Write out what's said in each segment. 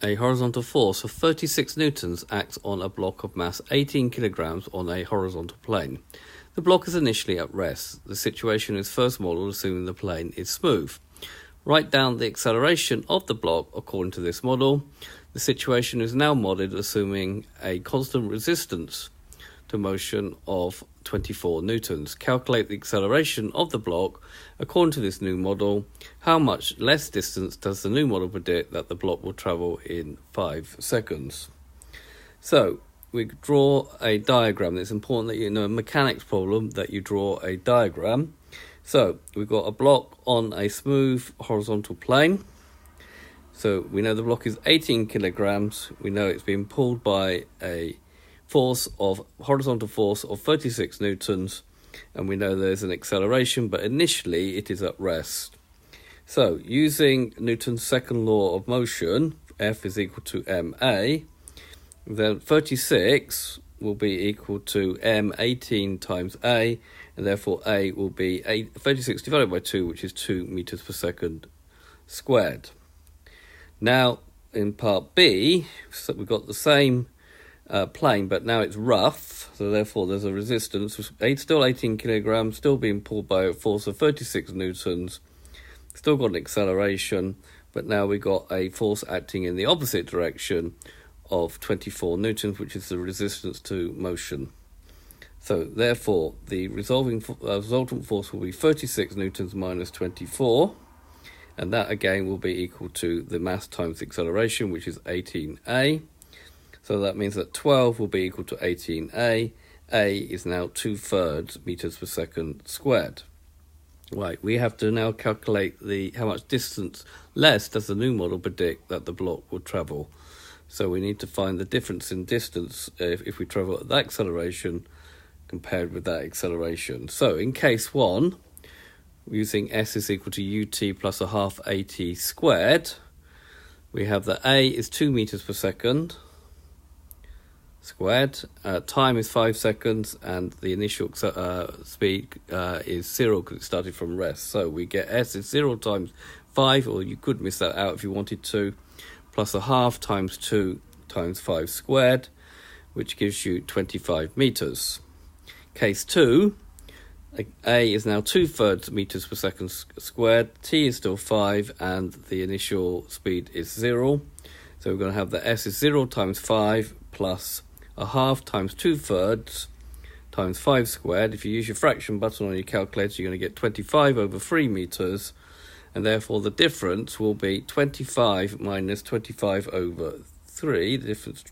A horizontal force of 36 newtons acts on a block of mass 18 kilograms on a horizontal plane. The block is initially at rest. The situation is first modelled assuming the plane is smooth. Write down the acceleration of the block according to this model. The situation is now modelled assuming a constant resistance to motion of 24 newtons. Calculate the acceleration of the block according to this new model. How much less distance does the new model predict that the block will travel in 5 seconds? So we draw a diagram. It's important that in a mechanics problem that you draw a diagram. So we've got a block on a smooth horizontal plane. So we know the block is 18 kilograms. We know it's being pulled by a horizontal force of 36 newtons, and we know there's an acceleration, but initially it is at rest. So using Newton's second law of motion, F is equal to ma, then 36 will be equal to m18 times a, and therefore a will be 36 divided by 2, which is 2 meters per second squared. Now in part B, so we've got the same plane, but now it's rough, so therefore there's a resistance. It's still 18 kilograms, still being pulled by a force of 36 newtons, still got an acceleration, but now we got a force acting in the opposite direction of 24 newtons, which is the resistance to motion. So therefore the resultant force will be 36 newtons minus 24, and that again will be equal to the mass times the acceleration, which is 18a. So that means that 12 will be equal to 18a. A is now 2/3 meters per second squared. Right, we have to now calculate how much distance less does the new model predict that the block will travel. So we need to find the difference in distance if we travel at that acceleration compared with that acceleration. So in case 1, we're using S is equal to ut plus a half at squared. We have that A is 2 meters per second squared, time is 5 seconds, and the initial speed is 0 because it started from rest. So we get S is 0 times 5, or you could miss that out if you wanted to, plus a half times 2 times 5 squared, which gives you 25 meters. Case 2, A is now 2/3 meters per second squared, T is still 5, and the initial speed is 0. So we're going to have that S is 0 times 5 plus a half times 2/3 times 5 squared. If you use your fraction button on your calculator, you're going to get 25 over 3 meters, and therefore the difference will be 25 minus 25 over 3, the difference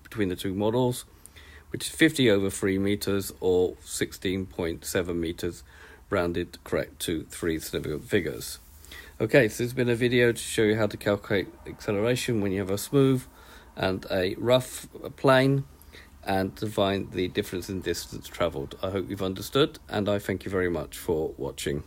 between the two models, which is 50 over 3 meters, or 16.7 meters, rounded correct to 3 significant figures. Okay, so this has been a video to show you how to calculate acceleration when you have a smooth and a rough plane, and to find the difference in distance travelled. I hope you've understood, and I thank you very much for watching.